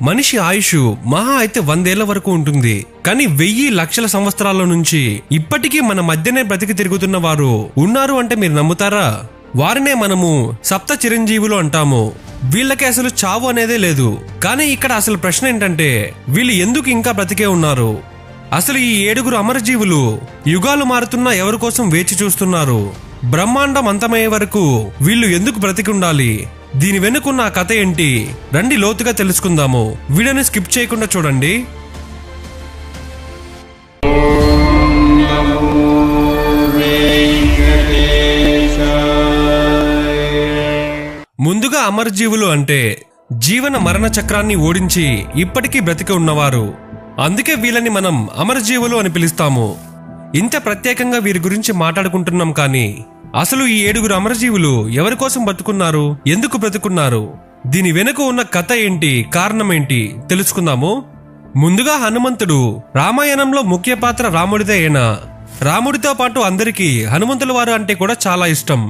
మనిషి ఆయుష్ మహా అయితే 100 ఏళ్ల వరకు ఉంటుంది. కానీ 1000 లక్షల సంవత్సరాల నుంచి ఇప్పటికీ మన మధ్యనే బ్రతికి తిరుగుతున్న వారు ఉన్నారు అంటే మీరు నమ్ముతారా? వారినే మనము సప్త చిరంజీవులు అంటాము. వీళ్ళకి అసలు చావు అనేదే లేదు. కానీ ఇక్కడ అసలు ప్రశ్న ఏంటంటే వీళ్ళు ఎందుకు ఇంకా బ్రతికే ఉన్నారు? అసలు ఈ 7 అమరజీవులు యుగాలు మారుతున్నా ఎవరి కోసం వేచి చూస్తున్నారు? బ్రహ్మాండం అంతమయ్యే వరకు వీళ్ళు ఎందుకు బ్రతికి ఉండాలి? దీని వెనుకున్న కథ ఏంటి? రండి లోతుగా తెలుసుకుందాము. వీడియోని స్కిప్ చేయకుండా చూడండి. ముందుగా అమరజీవులు అంటే జీవన మరణ చక్రాన్ని ఓడించి ఇప్పటికీ బ్రతికి ఉన్నవారు. అందుకే వీళ్ళని మనం అమరజీవులు అని పిలుస్తాము. ఇంత ప్రత్యేకంగా వీరి గురించి మాట్లాడుకుంటున్నాం. కానీ అసలు ఈ 7 అమరజీవులు ఎవరి కోసం బ్రతుకున్నారు? ఎందుకు బ్రతుకున్నారు? దీని వెనుక ఉన్న కథ ఏంటి? కారణం ఏంటి? తెలుసుకుందాము. ముందుగా హనుమంతుడు రామాయణంలో ముఖ్య పాత్ర రాముడిదే. అయినా రాముడితో పాటు అందరికీ హనుమంతుల వారు అంటే కూడా చాలా ఇష్టం.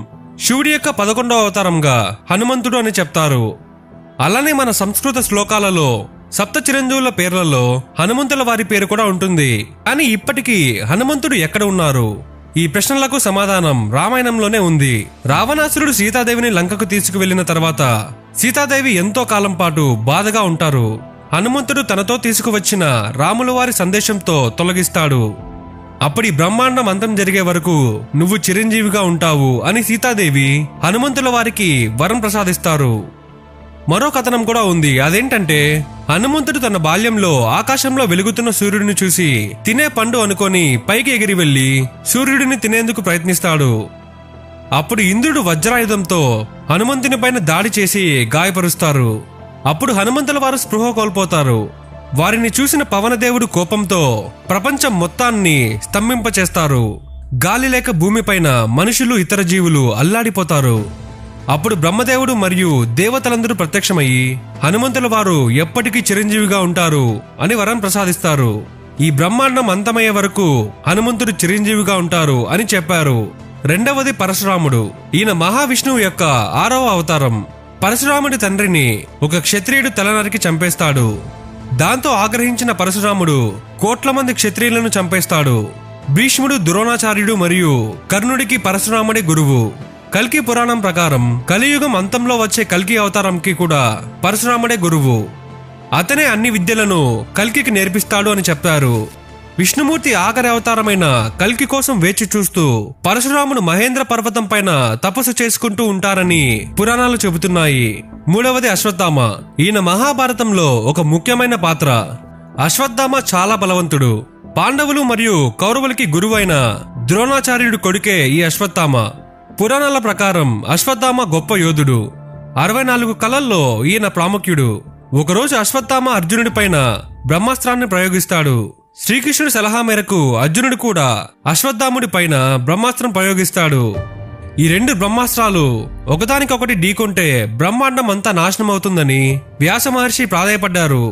శివుడి యొక్క 11వ అవతారంగా హనుమంతుడు అని చెప్తారు. అలానే మన సంస్కృత శ్లోకాలలో సప్త చిరంజీవుల పేర్లలో హనుమంతుల వారి పేరు కూడా ఉంటుంది. కానీ ఇప్పటికీ హనుమంతుడు ఎక్కడ ఉన్నారు? ఈ ప్రశ్నలకు సమాధానం రామాయణంలోనే ఉంది. రావణాసురుడు సీతాదేవిని లంకకు తీసుకువెళ్లిన తర్వాత సీతాదేవి ఎంతో కాలం పాటు బాధగా ఉంటారు. హనుమంతుడు తనతో తీసుకువచ్చిన రాముల వారి సందేశంతో తొలగిస్తాడు. అప్పటి బ్రహ్మాండం అంతం జరిగే వరకు నువ్వు చిరంజీవిగా ఉంటావు అని సీతాదేవి హనుమంతుల వారికి వరం ప్రసాదిస్తారు. మరో కథనం కూడా ఉంది. అదేంటంటే హనుమంతుడు తన బాల్యంలో ఆకాశంలో వెలుగుతున్న సూర్యుడిని చూసి తినే పండు అనుకొని పైకి ఎగిరి వెళ్లి సూర్యుడిని తినేందుకు ప్రయత్నిస్తాడు. అప్పుడు ఇంద్రుడు వజ్రాయుధంతో హనుమంతుని పైన దాడి చేసి గాయపరుస్తారు. అప్పుడు హనుమంతుల వారు స్పృహ కోల్పోతారు. వారిని చూసిన పవనదేవుడు కోపంతో ప్రపంచం మొత్తాన్ని స్తంభింపచేస్తారు. గాలి లేక భూమిపైన మనుషులు ఇతర జీవులు అల్లాడిపోతారు. అప్పుడు బ్రహ్మదేవుడు మరియు దేవతలందరూ ప్రత్యక్షమయ్యి హనుమంతుల వారు ఎప్పటికీ చిరంజీవిగా ఉంటారు అని వరం ప్రసాదిస్తారు. ఈ బ్రహ్మాండం అంతమయ్యే వరకు హనుమంతుడు చిరంజీవిగా ఉంటారు అని చెప్పారు. రెండవది పరశురాముడు. ఈయన మహావిష్ణువు యొక్క 6వ అవతారం. పరశురాముడి తండ్రిని ఒక క్షత్రియుడు తలనరికి చంపేస్తాడు. దాంతో ఆగ్రహించిన పరశురాముడు కోట్ల మంది క్షత్రియులను చంపేస్తాడు. భీష్ముడు, ద్రోణాచార్యుడు మరియు కర్ణుడికి పరశురాముడే గురువు. కల్కి పురాణం ప్రకారం కలియుగం అంతంలో వచ్చే కల్కి అవతారంకి కూడా పరశురాముడే గురువు. అతనే అన్ని విద్యలను కల్కికి నేర్పిస్తాడు అని చెప్పారు. విష్ణుమూర్తి ఆఖరి అవతారమైన కల్కి కోసం వేచి చూస్తూ పరశురాముడు మహేంద్ర పర్వతం పైన తపస్సు చేసుకుంటూ ఉంటారని పురాణాలు చెబుతున్నాయి. మూడవది అశ్వత్థామ. ఈయన మహాభారతంలో ఒక ముఖ్యమైన పాత్ర. అశ్వత్థామ చాలా బలవంతుడు. పాండవులు మరియు కౌరవులకి గురువైన ద్రోణాచార్యుడు కొడుకే ఈ అశ్వత్థామ. పురాణాల ప్రకారం అశ్వత్థామ గొప్ప యోధుడు. 64 కళల్లో ఈయన ప్రాముఖ్యుడు. ఒకరోజు అశ్వత్థామ అర్జునుడి పైన బ్రహ్మాస్త్రాన్ని ప్రయోగిస్తాడు. శ్రీకృష్ణుడి సలహా మేరకు అర్జునుడు కూడా అశ్వత్థాముడి పైన బ్రహ్మాస్త్రం ప్రయోగిస్తాడు. ఈ 2 బ్రహ్మాస్త్రాలు ఒకదానికొకటి ఢీకొంటే బ్రహ్మాండం అంతా నాశనం అవుతుందని వ్యాస మహర్షి ప్రాధాయపడ్డారు.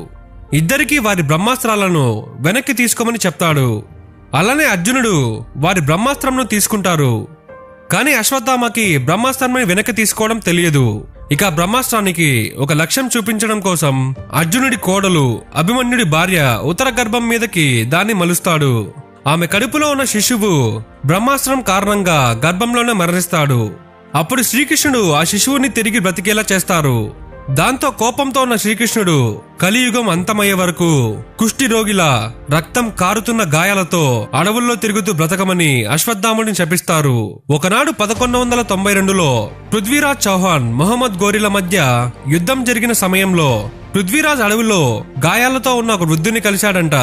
ఇద్దరికీ వారి బ్రహ్మాస్త్రాలను వెనక్కి తీసుకోమని చెప్తాడు. అలానే అర్జునుడు వారి బ్రహ్మాస్త్రంను తీసుకుంటారు. కానీ అశ్వత్థామకి బ్రహ్మాస్త్రాన్ని వెనక్కి తీసుకోవడం తెలియదు. ఇక బ్రహ్మాస్త్రానికి ఒక లక్ష్యం చూపించడం కోసం అర్జునుడి కోడలు అభిమన్యుడి భార్య ఉత్తర గర్భం మీదకి దాన్ని మలుస్తాడు. ఆమె కడుపులో ఉన్న శిశువు బ్రహ్మాస్త్రం కారణంగా గర్భంలోనే మరణిస్తాడు. అప్పుడు శ్రీకృష్ణుడు ఆ శిశువుని తిరిగి బ్రతికేలా చేస్తారు. దాంతో కోపంతో ఉన్న శ్రీకృష్ణుడు కలియుగం అంతమయ్యే వరకు కుష్టి రోగిలా రక్తం కారుతున్న గాయాలతో అడవుల్లో తిరుగుతూ బ్రతకమని అశ్వత్థాముడిని శపిస్తారు. ఒకనాడు 1192లో పృథ్వీరాజ్ చౌహాన్, మొహమ్మద్ గోరీల మధ్య యుద్ధం జరిగిన సమయంలో పృథ్వీరాజ్ అడవిలో గాయాలతో ఉన్న ఒక వృద్ధుని కలిశాడంట.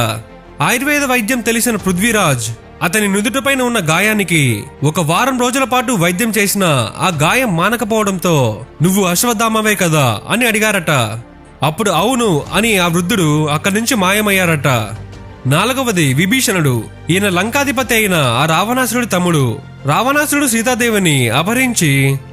ఆయుర్వేద వైద్యం తెలిసిన పృథ్వీరాజ్ అతని నుదుటిపైన ఉన్న గాయానికి 1 వారం రోజుల పాటు వైద్యం చేసినా ఆ గాయం మానకపోవడంతో నువ్వు అశ్వత్థామవే కదా అని అడిగారట. అప్పుడు అవును అని ఆ వృద్ధుడు అక్కడి నుంచి మాయమయ్యారట. 4వది విభీషణుడు. ఈయన లంకాధిపతి అయిన ఆ రావణాసురుడి తమ్ముడు. రావణాసురుడు సీతాదేవిని అపహరించి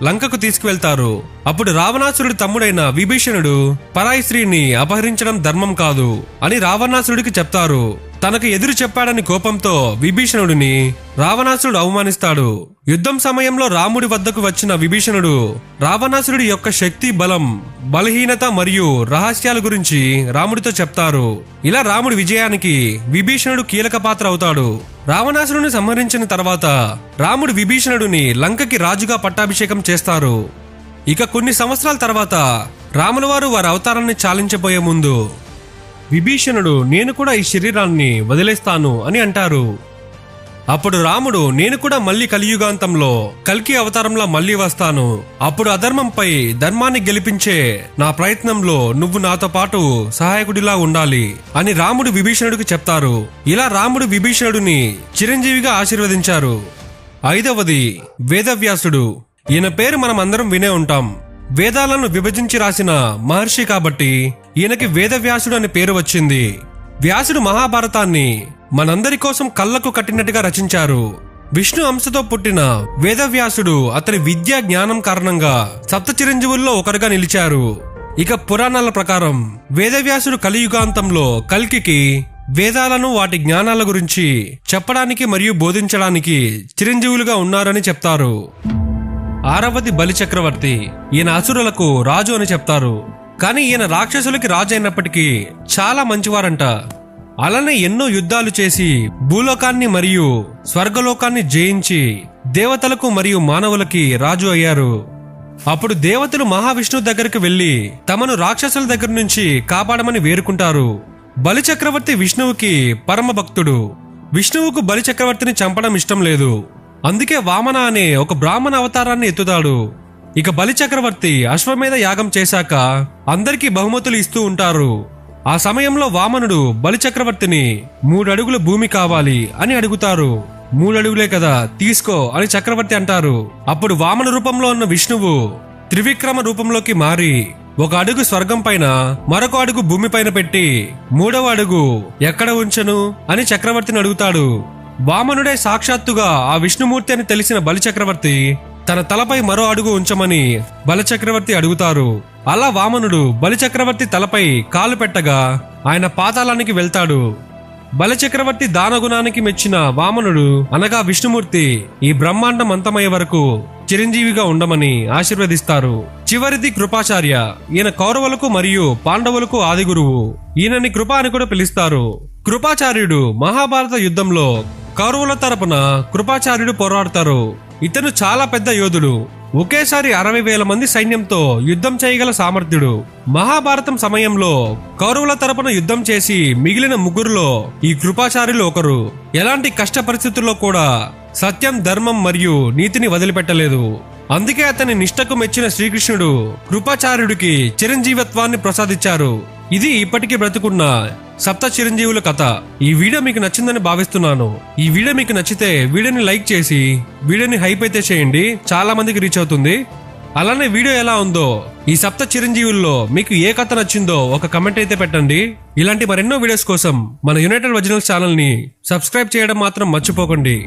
లంకకు తీసుకువెళ్తారు. అప్పుడు రావణాసురుడి తమ్ముడైన విభీషణుడు పరాయి స్త్రీని అపహరించడం ధర్మం కాదు అని రావణాసురుడికి చెప్తారు. తనకు ఎదురు చెప్పాడని కోపంతో విభీషణుడిని రావణాసురుడు అవమానిస్తాడు. యుద్ధం సమయంలో రాముడి వద్దకు వచ్చిన విభీషణుడు రావణాసురుడి యొక్క శక్తి, బలం, బలహీనత మరియు రహస్యాల గురించి రాముడితో చెప్తారు. ఇలా రాముడి విజయానికి విభీషణుడు కీలక పాత్ర అవుతాడు. రావణాసురుడిని సంహరించిన తర్వాత రాముడు విభీషణుడిని లంకకి రాజుగా పట్టాభిషేకం చేస్తారు. ఇక కొన్ని సంవత్సరాల తర్వాత రాముల వారు వారి అవతారాన్ని చాలించబోయే ముందు విభీషణుడు నేను కూడా ఈ శరీరాన్ని వదిలేస్తాను అని అంటారు. అప్పుడు రాముడు నేను కూడా మళ్ళీ కలియుగాంతంలో కల్కి అవతారంలో మళ్ళీ వస్తాను. అప్పుడు అధర్మంపై ధర్మాన్ని గెలిపించే నా ప్రయత్నంలో నువ్వు నాతో పాటు సహాయకుడిలా ఉండాలి అని రాముడు విభీషణుడికి చెప్తారు. ఇలా రాముడు విభీషణుడిని చిరంజీవిగా ఆశీర్వదించారు. 5వది వేదవ్యాసుడు. ఈయన పేరు మనం అందరం వినే ఉంటాం. వేదాలను విభజించి రాసిన మహర్షి కాబట్టి ఈయనకి వేదవ్యాసుడు అనే పేరు వచ్చింది. వ్యాసుడు మహాభారతాన్ని మనందరి కోసం కళ్ళకు కట్టినట్టుగా రచించారు. విష్ణు అంశతో పుట్టిన వేదవ్యాసుడు అతని విద్యా జ్ఞానం కారణంగా సప్త చిరంజీవుల్లో ఒకరుగా నిలిచారు. ఇక పురాణాల ప్రకారం వేదవ్యాసుడు కలియుగాంతంలో కల్కికి వేదాలను వాటి జ్ఞానాల గురించి చెప్పడానికి మరియు బోధించడానికి చిరంజీవులుగా ఉన్నారని చెప్తారు. 6వది బలిచక్రవర్తి. ఈయన అసురులకు రాజు అని చెప్తారు. కానీ ఈయన రాక్షసులకి రాజు అయినప్పటికీ చాలా మంచివారంట. అలానే ఎన్నో యుద్ధాలు చేసి భూలోకాన్ని మరియు స్వర్గలోకాన్ని జయించి దేవతలకు మరియు మానవులకి రాజు అయ్యారు. అప్పుడు దేవతలు మహావిష్ణువు దగ్గరికి వెళ్లి తమను రాక్షసుల దగ్గర నుంచి కాపాడమని వేరుకుంటారు. బలిచక్రవర్తి విష్ణువుకి పరమ భక్తుడు. విష్ణువుకు బలిచక్రవర్తిని చంపడం ఇష్టం లేదు. అందుకే వామన అనే ఒక బ్రాహ్మణ అవతారాన్ని ఎత్తుతాడు. ఇక బలిచక్రవర్తి అశ్వమేధ యాగం చేశాక అందరికీ బహుమతులు ఇస్తూ ఉంటారు. ఆ సమయంలో వామనుడు బలిచక్రవర్తిని 3 అడుగుల భూమి కావాలి అని అడుగుతారు. 3 అడుగులే కదా, తీసుకో అని చక్రవర్తి అంటారు. అప్పుడు వామన రూపంలో ఉన్న విష్ణువు త్రివిక్రమ రూపంలోకి మారి 1 అడుగు స్వర్గం పైన, మరొక అడుగు భూమి పైన పెట్టి 3వ అడుగు ఎక్కడ ఉంచను అని చక్రవర్తిని అడుగుతాడు. వామనుడే సాక్షాత్తుగా ఆ విష్ణుమూర్తి అని తెలిసిన బలిచక్రవర్తి తన తలపై మరో అడుగు ఉంచమని బలిచక్రవర్తి అడుగుతారు. అలా వామనుడు బలిచక్రవర్తి తలపై కాలు పెట్టగా ఆయన పాతాళానికి వెళ్తాడు. బలిచక్రవర్తి దానగుణానికి మెచ్చిన వామనుడు అనగా విష్ణుమూర్తి ఈ బ్రహ్మాండం అంతమయ్యే వరకు చిరంజీవిగా ఉండమని ఆశీర్వదిస్తారు. చివరిది కృపాచార్య. ఈయన కౌరవులకు మరియు పాండవులకు ఆది గురువు. ఈయనని కృప అని కూడా పిలుస్తారు. కృపాచార్యుడు మహాభారత యుద్ధంలో కౌరవుల తరపున కృపాచార్యుడు పోరాడతారు. ఇతను చాలా పెద్ద యోధుడు. ఒకేసారి 60,000 మంది సైన్యంతో యుద్ధం చేయగల సామర్థ్యుడు. మహాభారతం సమయంలో కౌరవుల తరపున యుద్ధం చేసి మిగిలిన 3లో ఈ కృపాచార్యులు ఒకరు. ఎలాంటి కష్ట పరిస్థితుల్లో కూడా సత్యం, ధర్మం మరియు నీతిని వదిలిపెట్టలేదు. అందుకే అతని నిష్టకు మెచ్చిన శ్రీకృష్ణుడు కృపాచార్యుడికి చిరంజీవత్వాన్ని ప్రసాదించారు. ఇది ఇప్పటికీ బ్రతుకున్న సప్త చిరంజీవుల కథ. ఈ వీడియో మీకు నచ్చిందని భావిస్తున్నాను. ఈ వీడియో మీకు నచ్చితే వీడియోని లైక్ చేసి వీడియోని హైప్ అయితే చేయండి, చాలా మందికి రీచ్ అవుతుంది. అలానే వీడియో ఎలా ఉందో, ఈ సప్త చిరంజీవుల్లో మీకు ఏ కథ నచ్చిందో ఒక కమెంట్ అయితే పెట్టండి. ఇలాంటి మరెన్నో వీడియోస్ కోసం మన యునైటెడ్ ఒరిజినల్స్ ఛానల్ ని సబ్స్క్రైబ్ చేయడం మాత్రం మర్చిపోకండి.